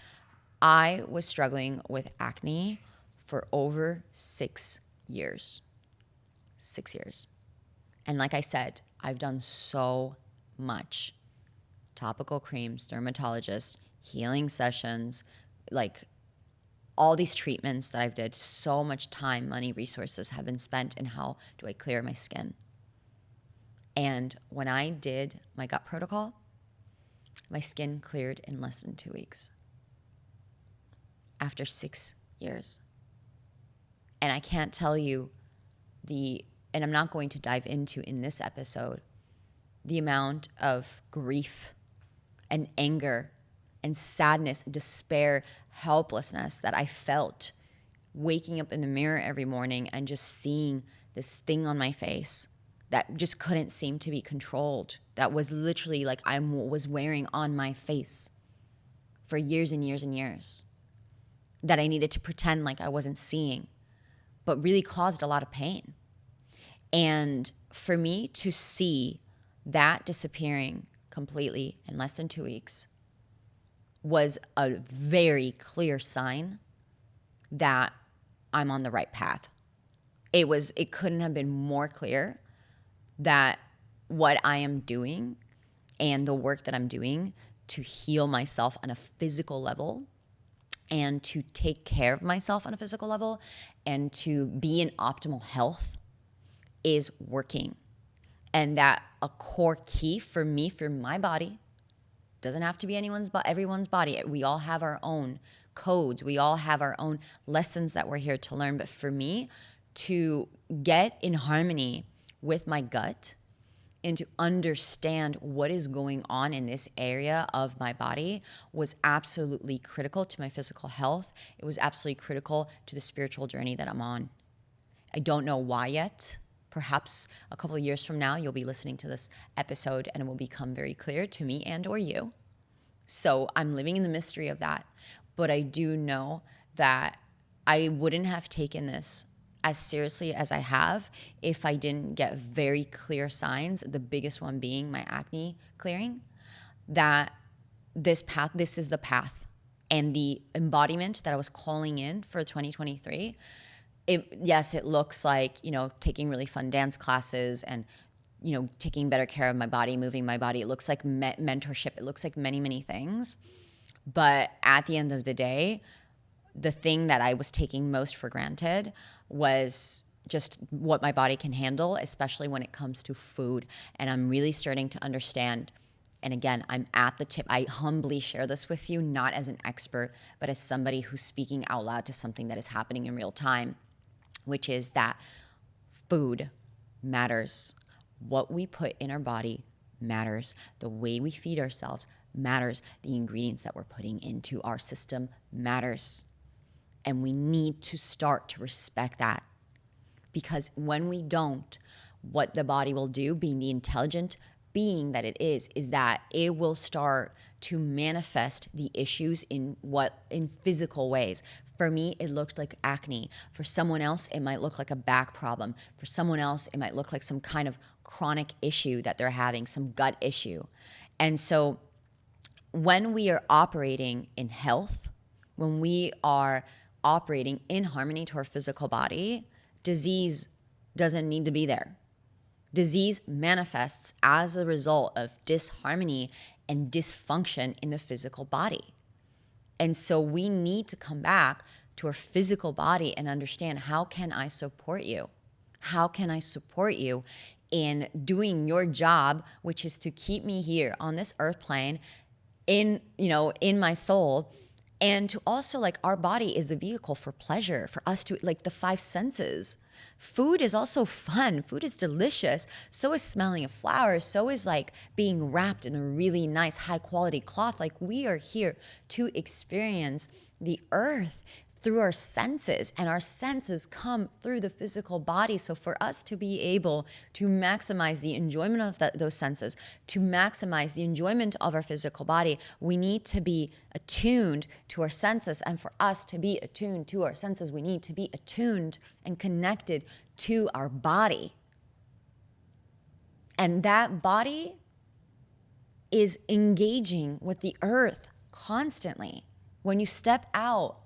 S1: I was struggling with acne for over 6 years. 6 years. And like I said, I've done so much. Topical creams, dermatologists, healing sessions, like all these treatments that I've did. So much time, money, resources have been spent in how do I clear my skin. And when I did my gut protocol, my skin cleared in less than 2 weeks. After 6 years. And I can't tell you and I'm not going to dive into in this episode, the amount of grief and anger and sadness, despair, helplessness that I felt waking up in the mirror every morning and just seeing this thing on my face that just couldn't seem to be controlled. That was literally like I was wearing on my face for years and years and years, that I needed to pretend like I wasn't seeing, but really caused a lot of pain. And for me to see that disappearing completely in less than 2 weeks was a very clear sign that I'm on the right path. it couldn't have been more clear that what I am doing and the work that I'm doing to heal myself on a physical level and to take care of myself on a physical level and to be in optimal health is working. And that a core key for me, for my body, doesn't have to be everyone's body. We all have our own codes. We all have our own lessons that we're here to learn. But for me, to get in harmony with my gut and to understand what is going on in this area of my body was absolutely critical to my physical health. It was absolutely critical to the spiritual journey that I'm on. I don't know why yet. Perhaps a couple of years from now, you'll be listening to this episode and it will become very clear to me and or you. So I'm living in the mystery of that. But I do know that I wouldn't have taken this as seriously as I have if I didn't get very clear signs, the biggest one being my acne clearing, that this is the path and the embodiment that I was calling in for 2023. It looks like, taking really fun dance classes and, taking better care of my body, moving my body. It looks like mentorship. It looks like many, many things. But at the end of the day, the thing that I was taking most for granted was just what my body can handle, especially when it comes to food. And I'm really starting to understand. And again, I'm at the tip. I humbly share this with you, not as an expert, but as somebody who's speaking out loud to something that is happening in real time, which is that food matters. What we put in our body matters. The way we feed ourselves matters. The ingredients that we're putting into our system matters. And we need to start to respect that. Because when we don't, what the body will do, being the intelligent being that it is that it will start to manifest the issues in physical ways. For me, it looked like acne. For someone else, it might look like a back problem. For someone else, it might look like some kind of chronic issue that they're having, some gut issue. And so when we are operating in health, when we are operating in harmony to our physical body, disease doesn't need to be there. Disease manifests as a result of disharmony and dysfunction in the physical body. And so we need to come back to our physical body and understand, how can I support you? How can I support you in doing your job, which is to keep me here on this earth plane in my soul, and to also, our body is the vehicle for pleasure, for us to, the five senses. Food is also fun. Food is delicious. So is smelling of flowers. So is being wrapped in a really nice high quality cloth. We are here to experience the earth through our senses, and our senses come through the physical body. So for us to be able to maximize the enjoyment of those senses, to maximize the enjoyment of our physical body, we need to be attuned to our senses. And for us to be attuned to our senses, we need to be attuned and connected to our body. And that body is engaging with the earth constantly. When you step out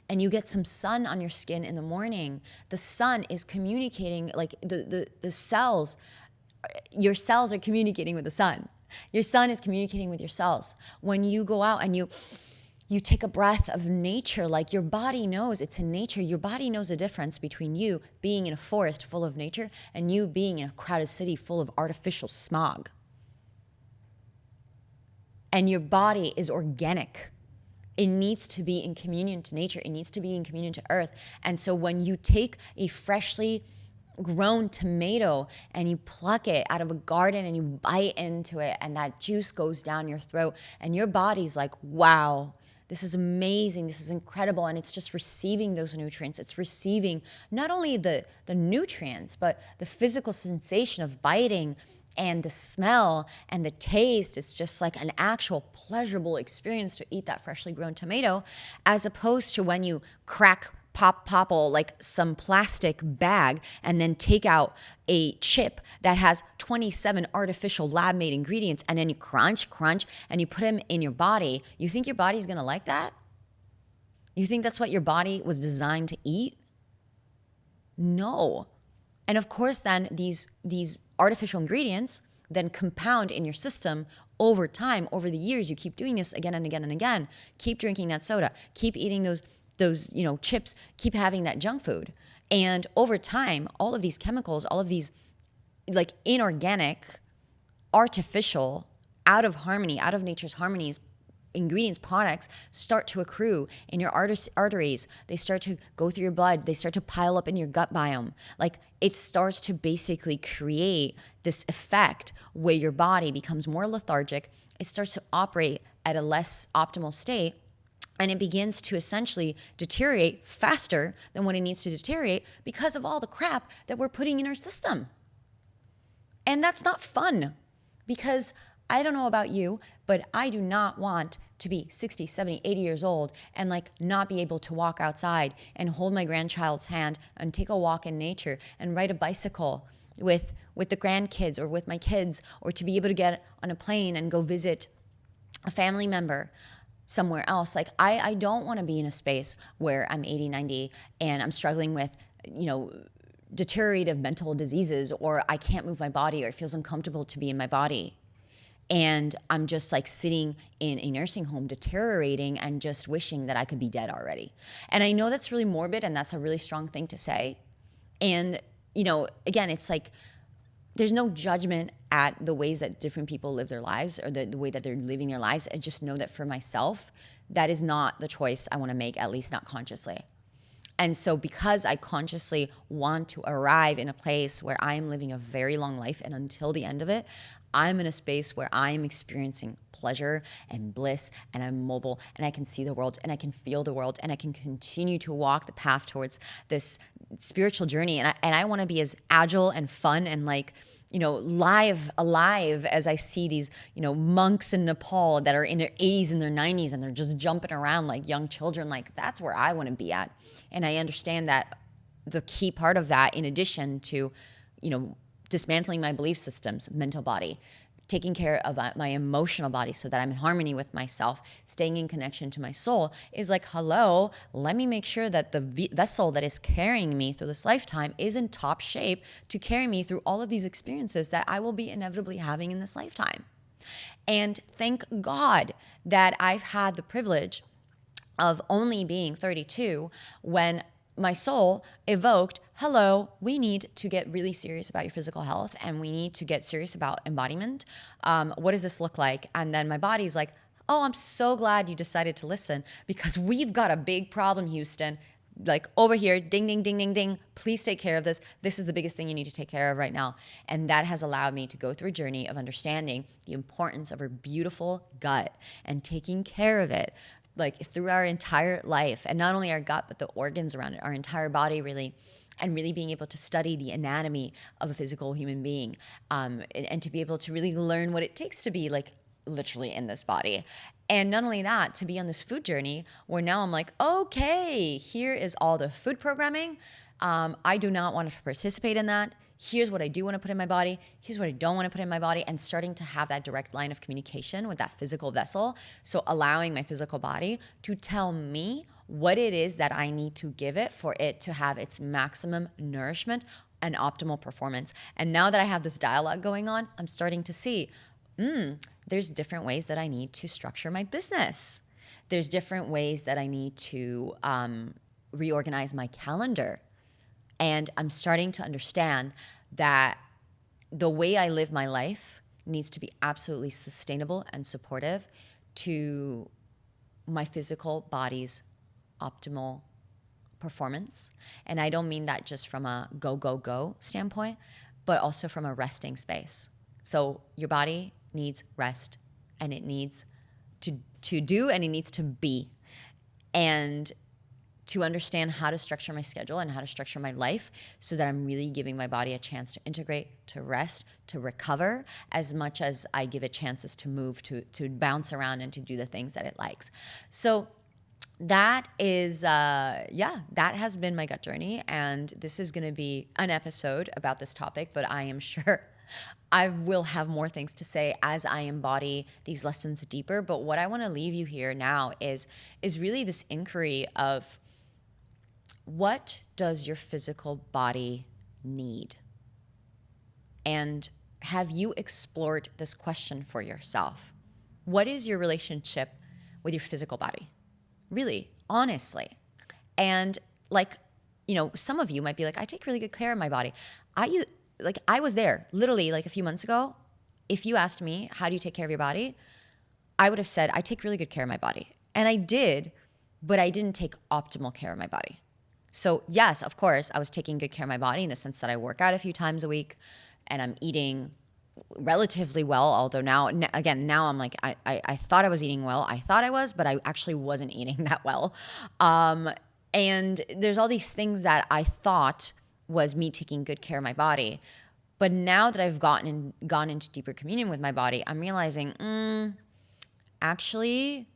S1: and you get some sun on your skin in the morning, the sun is communicating, the cells, your cells are communicating with the sun. Your sun is communicating with your cells. When you go out and you take a breath of nature, your body knows it's in nature. Your body knows the difference between you being in a forest full of nature and you being in a crowded city full of artificial smog. And your body is organic. It needs to be in communion to nature. It needs to be in communion to earth. And so when you take a freshly grown tomato and you pluck it out of a garden and you bite into it and that juice goes down your throat and your body's like, wow, this is amazing. This is incredible. And it's just receiving those nutrients. It's receiving not only the nutrients, but the physical sensation of biting and the smell and the taste. It's just like an actual pleasurable experience to eat that freshly grown tomato, as opposed to when you popple some plastic bag and then take out a chip that has 27 artificial lab-made ingredients and then you crunch, and you put them in your body. You think your body's gonna like that? You think that's what your body was designed to eat? No. And of course, then these artificial ingredients then compound in your system over time. Over the years, you keep doing this again and again and again. Keep drinking that soda. Keep eating those chips. Keep having that junk food. And over time, all of these chemicals, all of these like inorganic, artificial, out of harmony, out of nature's harmonies, ingredients, products start to accrue in your arteries. They start to go through your blood. They start to pile up in your gut biome. Like it starts to basically create this effect where your body becomes more lethargic. It starts to operate at a less optimal state. And it begins to essentially deteriorate faster than what it needs to deteriorate because of all the crap that we're putting in our system. And that's not fun, because I don't know about you, but I do not want to be 60, 70, 80 years old and like not be able to walk outside and hold my grandchild's hand and take a walk in nature and ride a bicycle with the grandkids or with my kids, or to be able to get on a plane and go visit a family member somewhere else. Like I don't want to be in a space where I'm 80, 90 and I'm struggling with, deteriorative mental diseases, or I can't move my body, or it feels uncomfortable to be in my body. And I'm just like sitting in a nursing home deteriorating and just wishing that I could be dead already. And I know that's really morbid and that's a really strong thing to say. And, again, it's like there's no judgment at the ways that different people live their lives, or the way that they're living their lives. I just know that for myself, that is not the choice I want to make, at least not consciously. And so because I consciously want to arrive in a place where I am living a very long life, and until the end of it, I'm in a space where I am experiencing pleasure and bliss, and I'm mobile, and I can see the world, and I can feel the world, and I can continue to walk the path towards this spiritual journey. And I want to be as agile and fun and alive as I see these, monks in Nepal that are in their 80s and their 90s and they're just jumping around like young children. Like that's where I want to be at. And I understand that the key part of that, in addition to, dismantling my belief systems, mental body, taking care of my emotional body so that I'm in harmony with myself, staying in connection to my soul, is like, hello, let me make sure that the vessel that is carrying me through this lifetime is in top shape to carry me through all of these experiences that I will be inevitably having in this lifetime. And thank God that I've had the privilege of only being 32 when my soul evoked, hello, we need to get really serious about your physical health, and we need to get serious about embodiment. What does this look like? And then my body's like, oh, I'm so glad you decided to listen, because we've got a big problem, Houston. Like over here, ding, ding, ding, ding, ding. Please take care of this. This is the biggest thing you need to take care of right now. And that has allowed me to go through a journey of understanding the importance of our beautiful gut and taking care of it, like through our entire life. And not only our gut, but the organs around it, our entire body, really. And really being able to study the anatomy of a physical human being, and to be able to really learn what it takes to be like literally in this body. And not only that, to be on this food journey where now I'm like, okay, here is all the food programming. I do not want to participate in that. Here's what I do want to put in my body. Here's what I don't want to put in my body. And starting to have that direct line of communication with that physical vessel. So allowing my physical body to tell me what it is that I need to give it for it to have its maximum nourishment and optimal performance. And now that I have this dialogue going on, I'm starting to see, there's different ways that I need to structure my business. There's different ways that I need to reorganize my calendar. And I'm starting to understand that the way I live my life needs to be absolutely sustainable and supportive to my physical body's optimal performance. And I don't mean that just from a go, go, go standpoint, but also from a resting space. So your body needs rest, and it needs to do, and it needs to be. And to understand how to structure my schedule and how to structure my life so that I'm really giving my body a chance to integrate, to rest, to recover, as much as I give it chances to move, to bounce around and to do the things that it likes. So that is, that has been my gut journey. And this is going to be an episode about this topic, but I am sure I will have more things to say as I embody these lessons deeper. But what I want to leave you here now is really this inquiry of, what does your physical body need? And have you explored this question for yourself? What is your relationship with your physical body? Really, honestly. And like, some of you might be like, I take really good care of my body. I was there literally like a few months ago. If you asked me, how do you take care of your body? I would have said, I take really good care of my body. And I did, but I didn't take optimal care of my body. So yes, of course, I was taking good care of my body in the sense that I work out a few times a week and I'm eating relatively well. Although now I'm like, I thought I was eating well. I thought I was, but I actually wasn't eating that well. And there's all these things that I thought was me taking good care of my body. But now that I've gone into deeper communion with my body, I'm realizing, actually,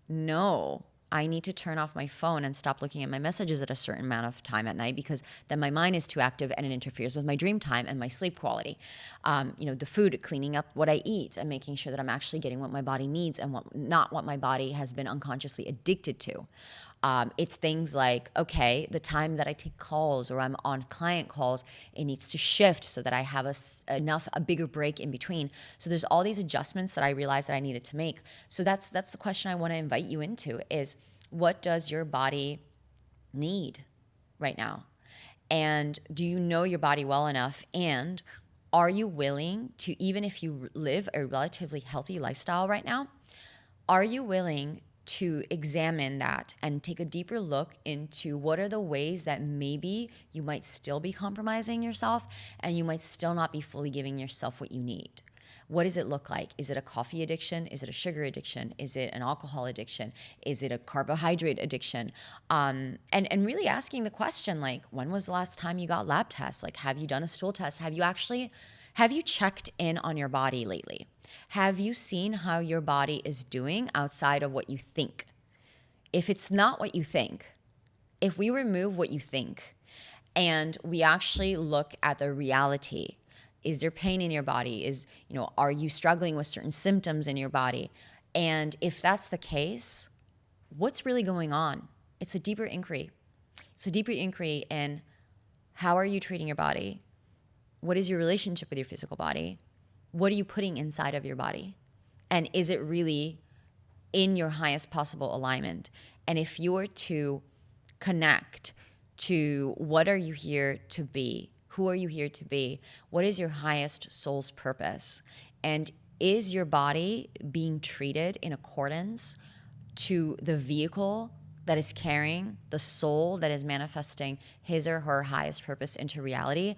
S1: no, I need to turn off my phone and stop looking at my messages at a certain amount of time at night, because then my mind is too active and it interferes with my dream time and my sleep quality. The food, cleaning up what I eat and making sure that I'm actually getting what my body needs and not what my body has been unconsciously addicted to. It's things like, okay, the time that I take calls or I'm on client calls, it needs to shift so that I have a bigger break in between. So there's all these adjustments that I realized that I needed to make. So that's the question I want to invite you into is, what does your body need right now? And do you know your body well enough? And are you willing to, even if you live a relatively healthy lifestyle right now, are you willing to examine that and take a deeper look into what are the ways that maybe you might still be compromising yourself and you might still not be fully giving yourself what you need? What does it look like? Is it a coffee addiction? Is it a sugar addiction? Is it an alcohol addiction? Is it a carbohydrate addiction? And really asking the question, like, when was the last time you got lab tests? Like, have you done a stool test? Have you checked in on your body lately? Have you seen how your body is doing outside of what you think? If it's not what you think, if we remove what you think and we actually look at the reality, is there pain in your body? Are you struggling with certain symptoms in your body? And if that's the case, what's really going on? It's a deeper inquiry. It's a deeper inquiry in, how are you treating your body? What is your relationship with your physical body? What are you putting inside of your body? And is it really in your highest possible alignment? And if you were to connect to, what are you here to be? Who are you here to be? What is your highest soul's purpose? And is your body being treated in accordance to the vehicle that is carrying the soul that is manifesting his or her highest purpose into reality?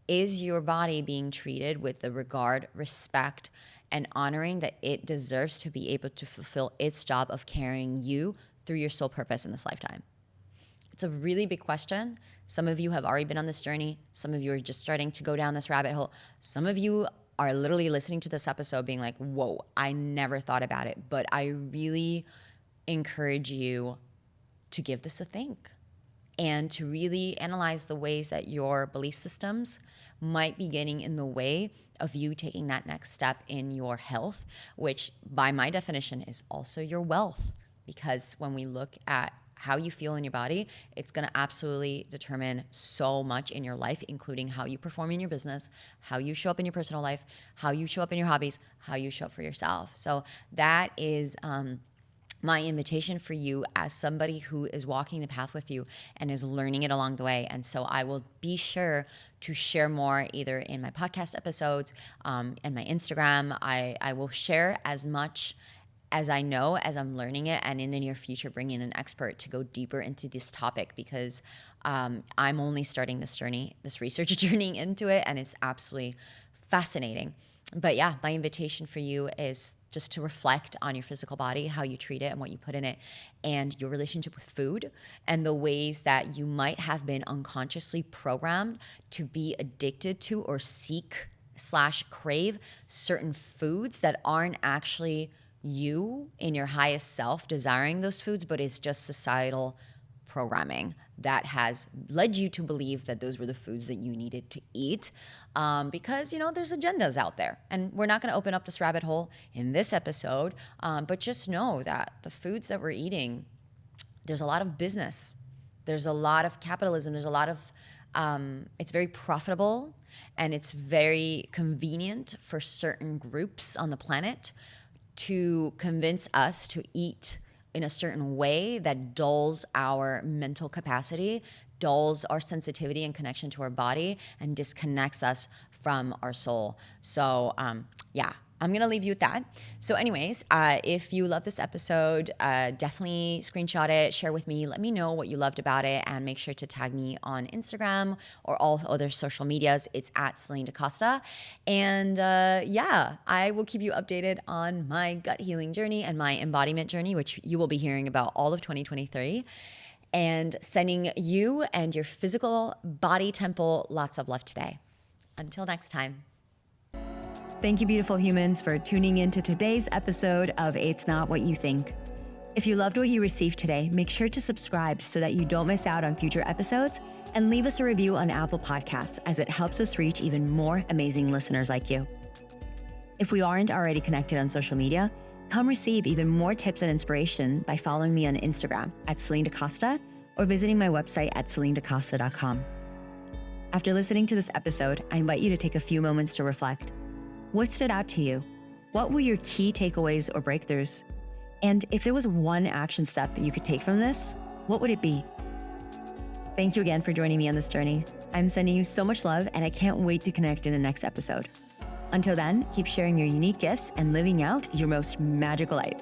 S1: Is your body being treated with the regard, respect, and honoring that it deserves to be able to fulfill its job of carrying you through your soul purpose in this lifetime? It's a really big question. Some of you have already been on this journey. Some of you are just starting to go down this rabbit hole. Some of you are literally listening to this episode being like, whoa, I never thought about it. But I really encourage you to give this a think and to really analyze the ways that your belief systems might be getting in the way of you taking that next step in your health, which by my definition is also your wealth. Because when we look at how you feel in your body, it's going to absolutely determine so much in your life, including how you perform in your business, how you show up in your personal life, how you show up in your hobbies, how you show up for yourself. So that is my invitation for you as somebody who is walking the path with you and is learning it along the way. And so I will be sure to share more either in my podcast episodes and my Instagram. I will share as much as I know, as I'm learning it, and in the near future, bring in an expert to go deeper into this topic, because I'm only starting this journey, this research journey into it, and it's absolutely fascinating. But yeah, my invitation for you is just to reflect on your physical body, how you treat it and what you put in it, and your relationship with food, and the ways that you might have been unconsciously programmed to be addicted to or seek/crave certain foods that aren't actually you in your highest self desiring those foods, but it's just societal programming that has led you to believe that those were the foods that you needed to eat, because there's agendas out there, and we're not going to open up this rabbit hole in this episode, but just know that the foods that we're eating, there's a lot of business, there's a lot of capitalism, there's a lot of It's very profitable and it's very convenient for certain groups on the planet to convince us to eat in a certain way that dulls our mental capacity, dulls our sensitivity and connection to our body, and disconnects us from our soul. So, yeah, I'm gonna leave you with that. So, anyways, if you love this episode, definitely screenshot it, share with me, let me know what you loved about it, and make sure to tag me on Instagram or all other social medias. It's at Celine DaCosta. And yeah, I will keep you updated on my gut healing journey and my embodiment journey, which you will be hearing about all of 2023. And sending you and your physical body temple lots of love today. Until next time.
S2: Thank you, beautiful humans, for tuning in to today's episode of It's Not What You Think. If you loved what you received today, make sure to subscribe so that you don't miss out on future episodes, and leave us a review on Apple Podcasts, as it helps us reach even more amazing listeners like you. If we aren't already connected on social media, come receive even more tips and inspiration by following me on Instagram at Celine DaCosta or visiting my website at CelineDaCosta.com. After listening to this episode, I invite you to take a few moments to reflect. What stood out to you? What were your key takeaways or breakthroughs? And if there was one action step you could take from this, what would it be? Thank you again for joining me on this journey. I'm sending you so much love, and I can't wait to connect in the next episode. Until then, keep sharing your unique gifts and living out your most magical life.